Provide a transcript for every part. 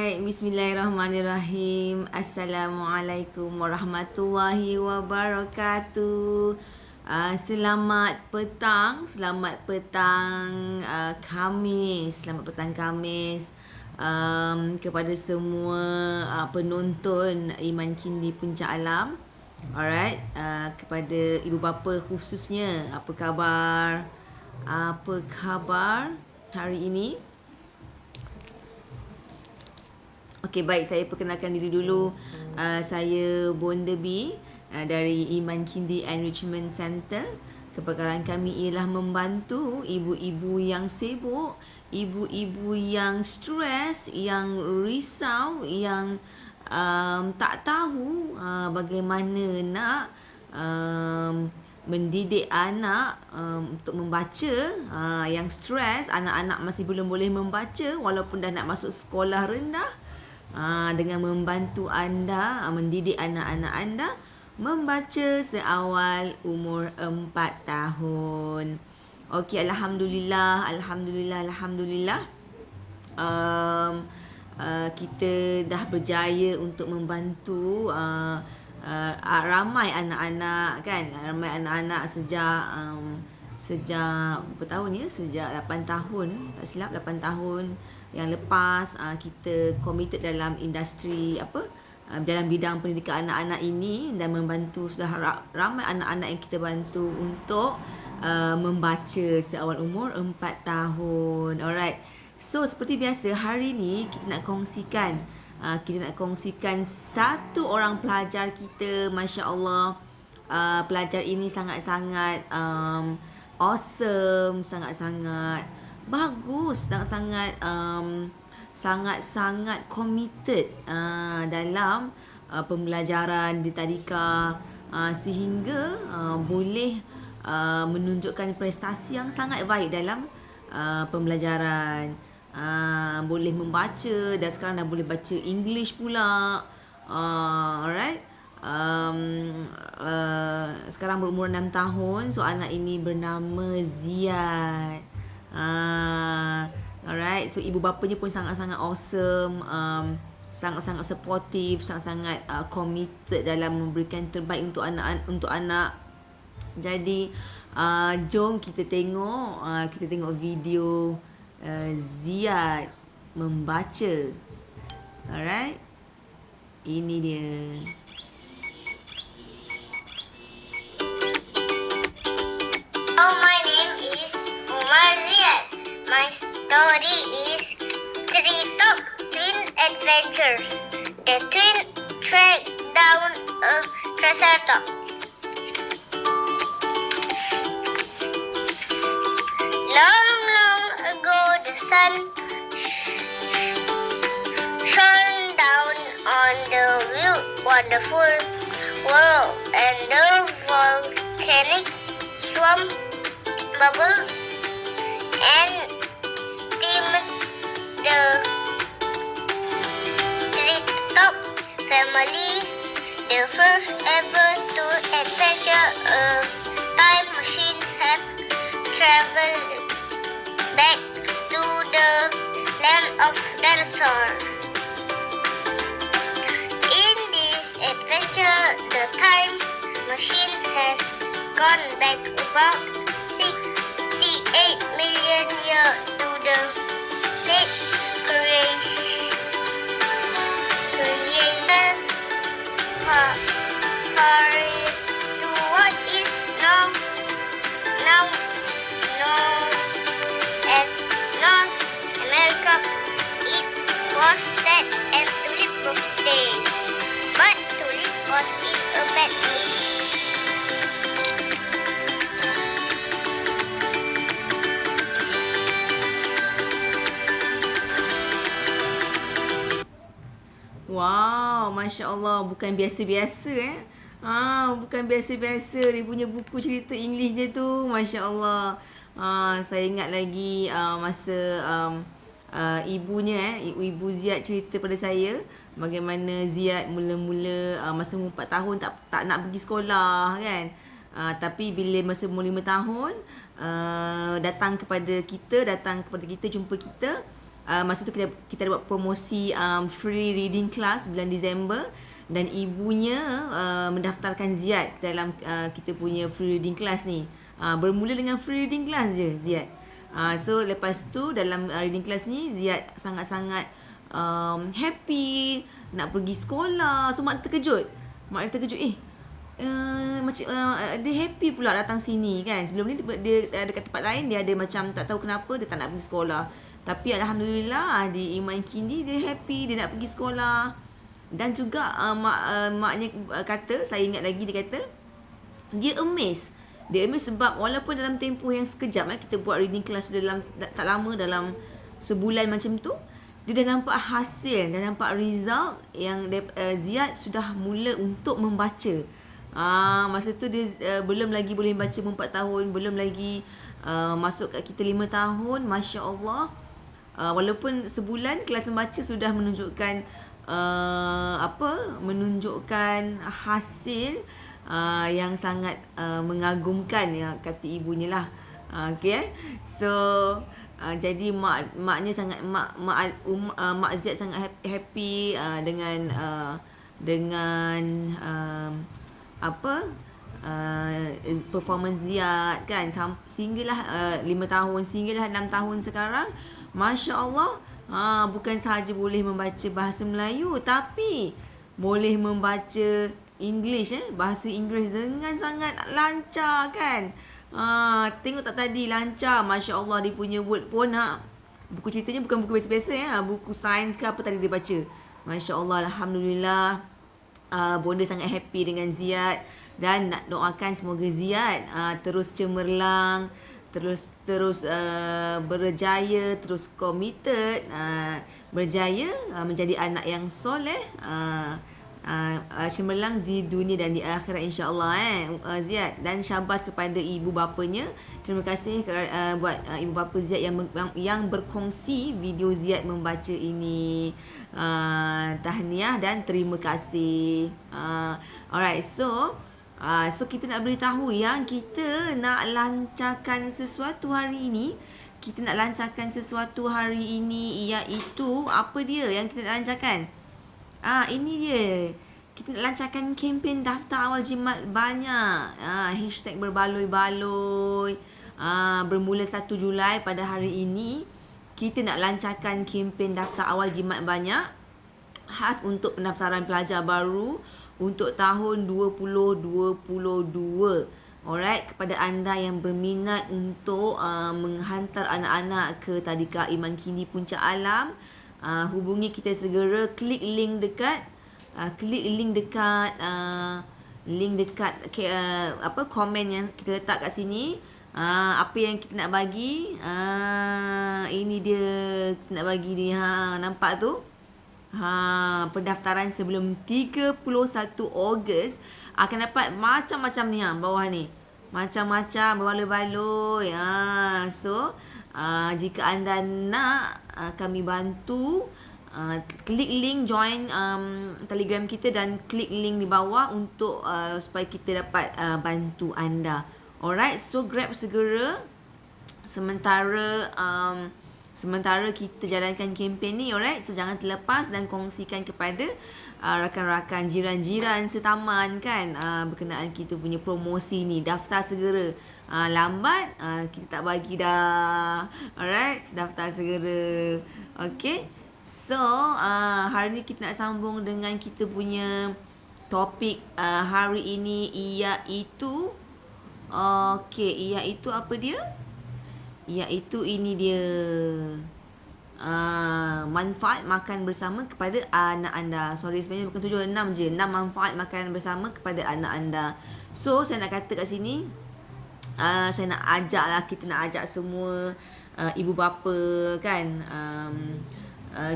Baik, bismillahirrahmanirrahim. Assalamualaikum warahmatullahi wabarakatuh. Selamat petang Khamis. Selamat petang Khamis kepada semua penonton Iman Kindi Puncak Alam. Alright, kepada ibu bapa khususnya, apa khabar? Apa khabar hari ini? Okey, baik, saya perkenalkan diri dulu. Saya Bonda B dari Iman Kindi Enrichment Center. Kepakaran kami ialah membantu ibu-ibu yang sibuk, ibu-ibu yang stres, yang risau, yang tak tahu bagaimana nak mendidik anak untuk membaca, yang stres, anak-anak masih belum boleh membaca walaupun dah nak masuk sekolah rendah. Dengan membantu anda mendidik anak-anak anda membaca seawal umur 4 tahun. Okey, Alhamdulillah. Kita dah berjaya untuk membantu ramai anak-anak, kan? Ramai anak-anak sejak berapa tahun ya? Sejak 8 tahun, tak silap 8 tahun yang lepas. Kita committed dalam industri dalam bidang pendidikan anak-anak ini, dan membantu sudah ramai anak-anak yang kita bantu untuk membaca seawal umur 4 tahun. Alright. So seperti biasa, hari ni kita nak kongsikan satu orang pelajar kita. Masya Allah, pelajar ini sangat-sangat awesome, sangat-sangat bagus, sangat-sangat committed dalam pembelajaran di tadika, sehingga boleh menunjukkan prestasi yang sangat baik dalam pembelajaran. Boleh membaca, dan sekarang dah boleh baca English pula. Alright. Sekarang berumur 6 tahun. So anak ini bernama Ziyad. Alright, so ibu bapanya pun sangat-sangat awesome, sangat-sangat supportive, sangat-sangat committed dalam memberikan terbaik untuk anak. Jadi jom kita tengok video Ziyad membaca. Alright, ini dia. My name is Umar Ziyad. My story is Three Top Twin Adventures. The twin track down a treasure top. Long, long ago, the sun shone down on the wonderful world, and the volcanic swamp bubble and steamed. The treetop family, the first ever to adventure a time machine, have traveled back to the land of dinosaurs. In this adventure, the time machine has gone back about 68 million years to the late creators to what is now known as North America. It was sad and Tulip birthday, but Tulip was in a bad mood. Wow, Masya Allah, bukan biasa-biasa bukan biasa-biasa dia punya buku cerita English dia tu. Masya Allah. Saya ingat lagi masa ibu Ziyad cerita pada saya bagaimana Ziyad mula-mula masa umur 4 tahun tak nak pergi sekolah, kan. Tapi bila masa umur 5 tahun datang kepada kita, jumpa kita, masa tu kita ada buat promosi free reading class bulan Disember, dan ibunya mendaftarkan Ziyad dalam kita punya free reading class ni. Bermula dengan free reading class je Ziyad. So lepas tu dalam reading class ni Ziyad sangat-sangat happy nak pergi sekolah. So mak dia terkejut. Macam dia happy pula datang sini kan. Sebelum ni dia dekat tempat lain dia ada macam tak tahu kenapa dia tak nak pergi sekolah. Tapi alhamdulillah di Iman Kindi dia happy, dia nak pergi sekolah. Dan juga maknya kata, saya ingat lagi dia kata dia amazed. Dia amazed sebab walaupun dalam tempoh yang sekejap kita buat reading class dalam tak lama, dalam sebulan macam tu, dia dah nampak hasil, dah nampak result yang Ziyad sudah mula untuk membaca. Masa tu dia belum lagi boleh baca 4 tahun, belum lagi masuk kat kita 5 tahun. Masya Allah, walaupun sebulan kelas membaca sudah menunjukkan menunjukkan hasil yang sangat mengagumkan, ya, kata ibunya lah. So jadi maknya sangat mak Ziyad sangat happy dengan performance Ziyad kan, sehinggalah 5 tahun, sehinggalah 6 tahun sekarang. Masya Allah, bukan sahaja boleh membaca bahasa Melayu, tapi boleh membaca English, bahasa Inggeris dengan sangat lancar kan. Tengok tak tadi, lancar. Masya Allah, dia punya word pun buku ceritanya bukan buku biasa-biasa, buku sains ke apa tadi dia baca. Masya Allah, alhamdulillah. Bonda sangat happy dengan Ziyad, dan nak doakan semoga Ziyad terus cemerlang, terus berjaya, terus committed, berjaya menjadi anak yang soleh, cemerlang di dunia dan di akhirat insya-Allah Ziyad. Dan syabas kepada ibu bapanya. Terima kasih buat ibu bapa Ziyad yang berkongsi video Ziyad membaca ini. Tahniah dan terima kasih. Alright, so kita nak beritahu yang kita nak lancarkan sesuatu hari ini. Iaitu apa dia yang kita nak lancarkan? Ini dia. Kita nak lancarkan kempen daftar awal jimat banyak. Hashtag berbaloi-baloi. Bermula 1 Julai pada hari ini, kita nak lancarkan kempen daftar awal jimat banyak khas untuk pendaftaran pelajar baru untuk tahun 2022. Alright, kepada anda yang berminat untuk menghantar anak-anak ke Tadika Iman Kindi Puncak Alam, hubungi kita segera. Klik link dekat komen yang kita letak kat sini. Apa yang kita nak bagi, ini dia kita nak bagi ni. Nampak tu? Pendaftaran sebelum 31 Ogos akan dapat macam-macam ni bawah ni. Macam-macam berbaloi-baloi. So jika anda nak kami bantu, klik link join Telegram kita dan klik link di bawah untuk supaya kita dapat bantu anda. Alright, so grab segera sementara kita jalankan kempen ni. Alright, so jangan terlepas dan kongsikan kepada rakan-rakan, jiran-jiran setaman kan, berkenaan kita punya promosi ni. Daftar segera. Lambat kita tak bagi dah. Alright, daftar segera. Okay, so hari ni kita nak sambung dengan kita punya topik hari ini, iaitu iaitu apa dia? Iaitu ini dia. Manfaat makan bersama kepada anak anda. Sorry, sebenarnya bukan 7, 6 je. 6 manfaat makan bersama kepada anak anda. So, saya nak kata kat sini, saya nak ajak lah, kita nak ajak semua ibu bapa kan,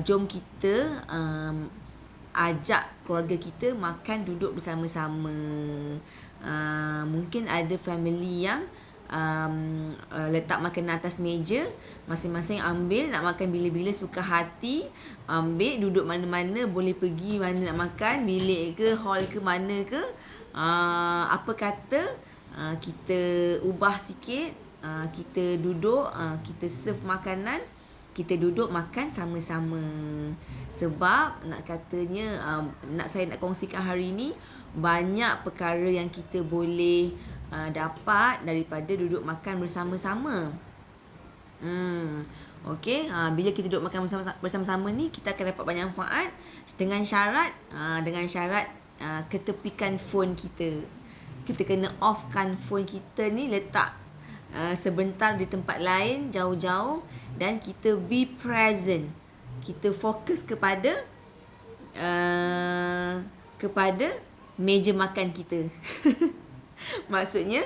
jom kita ajak keluarga kita makan duduk bersama-sama. Mungkin ada family yang letak makanan atas meja, masing-masing ambil, nak makan bila-bila suka hati, ambil, duduk mana-mana, boleh pergi mana nak makan, bilik ke, hall ke, mana ke. Apa kata kita ubah sikit, kita duduk, kita serve makanan kita duduk makan sama-sama. Sebab nak katanya saya nak kongsikan hari ni, banyak perkara yang kita boleh dapat daripada duduk makan bersama-sama. Okey, bila kita duduk makan bersama-sama ni, kita akan dapat banyak manfaat dengan syarat ketepikan phone kita. Kita kena offkan phone kita ni, letak sebentar di tempat lain, jauh-jauh, dan kita be present. Kita fokus kepada meja makan kita. Maksudnya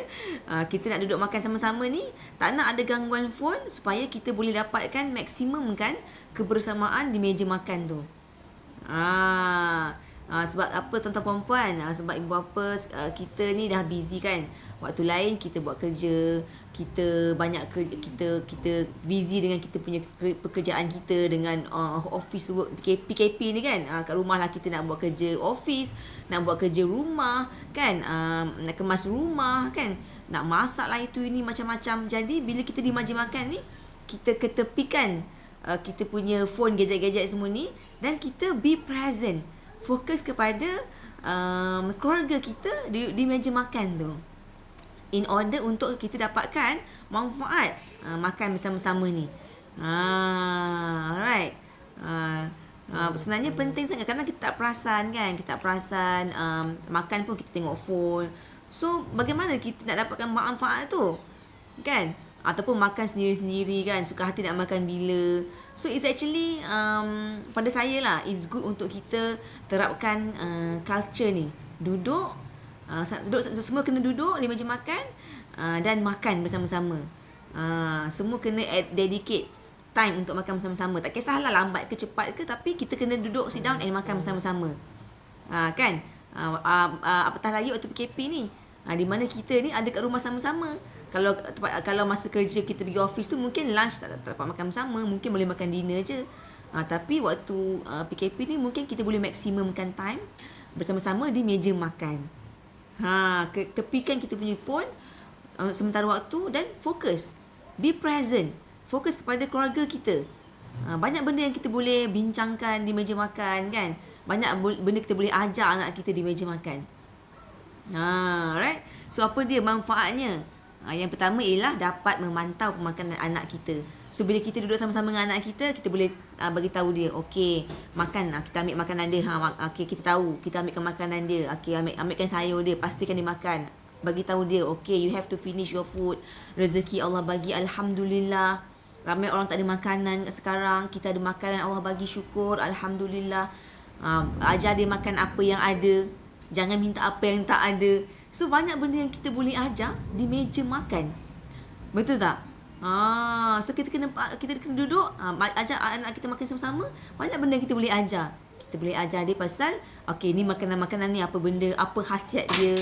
kita nak duduk makan sama-sama ni, tak nak ada gangguan phone, supaya kita boleh dapatkan maksimumkan kebersamaan di meja makan tu. Sebab apa tuan-tuan puan-puan, sebab ibu bapa kita ni dah busy kan. Waktu lain kita buat kerja, kita busy dengan kita punya pekerjaan kita, dengan office work, PKP ni kan. Kat rumah lah kita nak buat kerja office, nak buat kerja rumah kan, nak kemas rumah kan, nak masak lah itu ini macam-macam. Jadi bila kita di meja makan ni, kita ketepikan kita punya phone, gadget-gadget semua ni, dan kita be present, fokus kepada keluarga kita di meja makan tu, in order untuk kita dapatkan manfaat makan bersama-sama ni. Alright. Sebenarnya penting sangat, kerana kita tak perasan kan, makan pun kita tengok phone. So bagaimana kita nak dapatkan manfaat tu kan? Ataupun makan sendiri-sendiri kan, suka hati nak makan bila. So it's actually pada saya lah, it's good untuk kita terapkan culture ni. Duduk, semua kena duduk di meja makan dan makan bersama-sama. Semua kena dedicate time untuk makan bersama-sama. Tak kisahlah lambat ke cepat ke, tapi kita kena duduk, sit down and makan bersama-sama. Kan? Apatah lagi waktu PKP ni, di mana kita ni ada kat rumah sama-sama. Kalau masa kerja kita pergi office tu, mungkin lunch tak dapat makan bersama, mungkin boleh makan dinner je. Tapi waktu PKP ni, mungkin kita boleh maksimumkan time bersama-sama di meja makan. Tepikan kita punya phone sementara waktu dan fokus. Be present. Fokus kepada keluarga kita. Banyak benda yang kita boleh bincangkan di meja makan kan. Banyak benda kita boleh ajar anak kita di meja makan. Right? So apa dia manfaatnya? Yang pertama ialah dapat memantau pemakanan anak kita. So bila kita duduk sama-sama dengan anak kita, kita boleh bagi tahu dia, okey, makan, kita ambil makanan dia. Okey, kita tahu, kita ambilkan makanan dia. Okey, ambilkan sayur dia, pastikan dia makan. Bagi tahu dia, okey, you have to finish your food. Rezeki Allah bagi, alhamdulillah. Ramai orang tak ada makanan sekarang, kita ada makanan, Allah bagi, syukur, alhamdulillah. Ajar dia makan apa yang ada, jangan minta apa yang tak ada. So banyak benda yang kita boleh ajar di meja makan. Betul tak? So kita kena duduk, ajar anak kita makan sama-sama. Banyak benda yang kita boleh ajar. Kita boleh ajar dia pasal, okey, ni makanan-makanan ni apa benda, apa khasiat dia.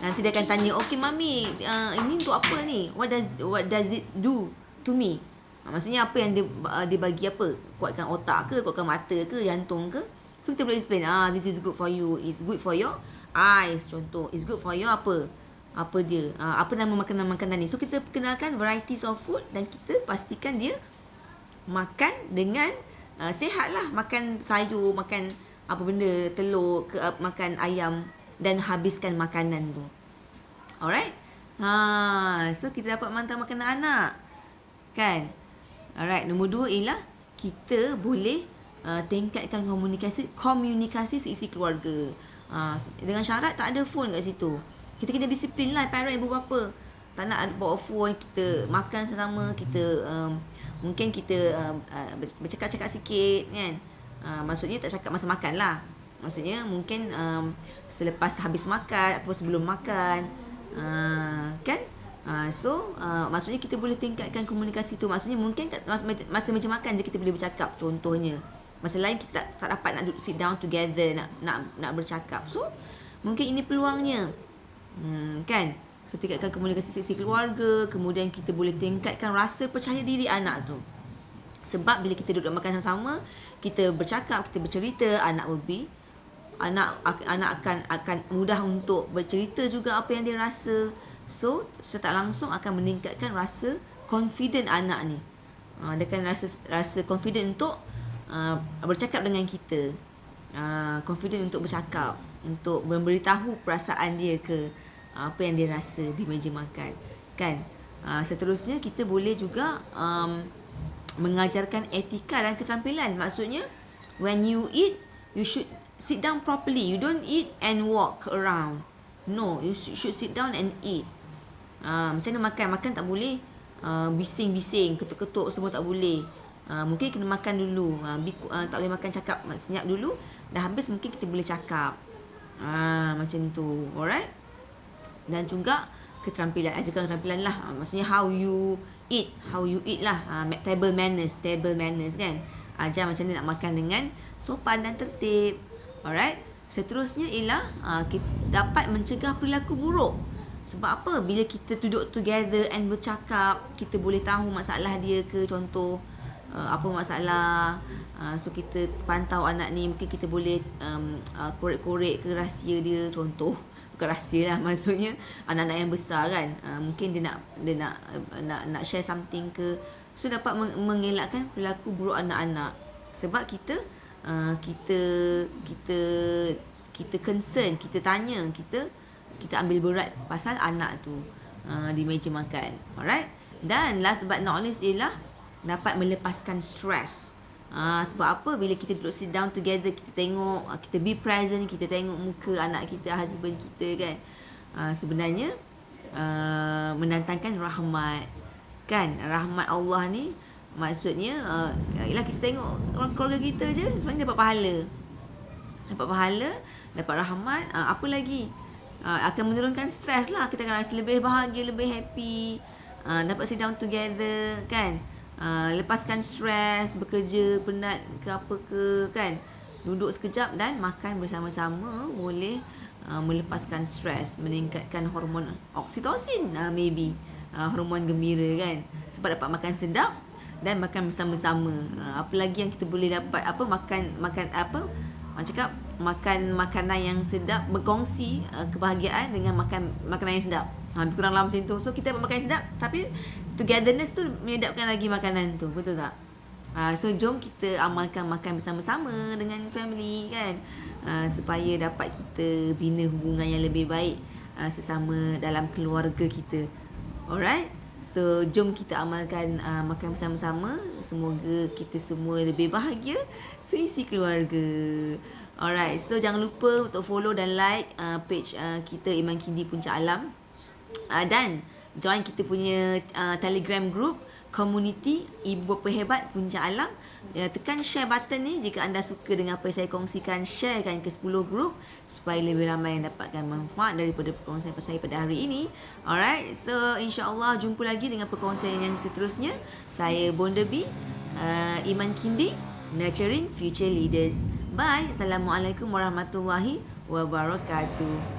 Nanti dia akan tanya, okey mami, ini untuk apa ni? What does it do to me? Maksudnya apa yang dia bagi apa? Kuatkan otak ke, kuatkan mata ke, jantung ke? So kita boleh explain, this is good for you. It's good for your eyes, contoh. It's good for your apa dia, apa nama makanan-makanan ni. So kita kenalkan varieties of food, dan kita pastikan dia makan dengan sihat lah. Makan sayur, makan apa benda, telur, makan ayam, dan habiskan makanan tu. Alright. So kita dapat mantau makanan anak kan. Alright. Nombor 2 ialah kita boleh tingkatkan komunikasi seisi keluarga. Dengan syarat tak ada phone kat situ. Kita kena disiplin lah, parent, ibu bapa. Tak nak bawa phone, kita makan sesama, kita mungkin kita bercakap-cakap sikit kan. Maksudnya tak cakap masa makan lah. Maksudnya mungkin selepas habis makan atau sebelum makan, kan. So maksudnya kita boleh tingkatkan komunikasi tu. Maksudnya mungkin masa meja makan je kita boleh bercakap, contohnya. Masa lain kita tak dapat nak sit down together, nak bercakap. So mungkin ini peluangnya, kan. So tingkatkan komunikasi seksi keluarga. Kemudian kita boleh tingkatkan rasa percaya diri anak tu. Sebab bila kita duduk makan sama-sama, kita bercakap, kita bercerita, anak akan mudah untuk bercerita juga apa yang dia rasa. So secara langsung akan meningkatkan rasa confident anak ni. Dia akan rasa confident untuk bercakap dengan kita. Confident untuk bercakap, untuk memberitahu perasaan dia ke apa yang dia rasa di meja makan, kan. Seterusnya kita boleh juga mengajarkan etika dan keterampilan. Maksudnya when you eat, you should sit down properly. You don't eat and walk around. No, you should sit down and eat. Macam mana makan? Makan tak boleh bising-bising, ketuk-ketuk semua tak boleh. Mungkin kena makan dulu. Tak boleh makan cakap senyap dulu. Dah habis mungkin kita boleh cakap. Macam tu. Alright? Dan juga keterampilan lah. Maksudnya how you eat lah. Table manners kan. Ajar macam mana nak makan dengan sopan dan tertib. Alright? Seterusnya ialah kita dapat mencegah perilaku buruk. Sebab apa? Bila kita duduk together and bercakap, kita boleh tahu masalah dia ke, contoh apa masalah. So kita pantau anak ni, mungkin kita boleh korek-korek ke rahsia dia, contoh. Bukan rahsia lah, maksudnya anak-anak yang besar kan, mungkin dia nak share something ke. So dapat mengelakkan perilaku buruk anak-anak. Sebab kita concern, kita tanya, kita ambil berat pasal anak tu di meja makan. Alright? Dan last but not least ialah dapat melepaskan stres. Sebab apa? Bila kita duduk sit down together, kita tengok, kita be present, kita tengok muka anak kita, husband kita kan, sebenarnya mendatangkan rahmat kan. Rahmat Allah ni maksudnya ialah kita tengok orang keluarga kita je sebenarnya dapat pahala, dapat rahmat. Apa lagi? Akan menurunkan stres lah. Kita akan rasa lebih bahagia, lebih happy. Dapat sit down together kan. Lepaskan stres, bekerja penat ke apa ke kan. Duduk sekejap dan makan bersama-sama boleh melepaskan stres, meningkatkan hormon oksitosin, maybe hormon gembira kan. Sebab dapat makan sedap dan makan bersama-sama. Apa lagi yang kita boleh dapat? Makan makanan yang sedap, berkongsi kebahagiaan dengan makan makanan yang sedap. Kurang dalam macam tu. So kita dapat makan yang sedap, tapi togetherness tu menyedapkan lagi makanan tu. Betul tak? So jom kita amalkan makan bersama-sama dengan family kan, supaya dapat kita bina hubungan yang lebih baik sesama dalam keluarga kita. Alright? So jom kita amalkan makan bersama-sama. Semoga kita semua lebih bahagia seisi keluarga. Alright, so jangan lupa untuk follow dan like page kita Iman Kindi Puncak Alam. Dan join kita punya Telegram group Community Ibu Bapa Hebat Puncak Alam. Tekan share button ni jika anda suka dengan apa yang saya kongsikan. Sharekan ke 10 group supaya lebih ramai yang dapatkan manfaat daripada perkongsian saya pada hari ini. Alright, so insyaAllah jumpa lagi dengan perkongsian yang seterusnya. Saya Bonda B, Iman Kindi, Nurturing Future Leaders. Bye. Assalamualaikum warahmatullahi wabarakatuh.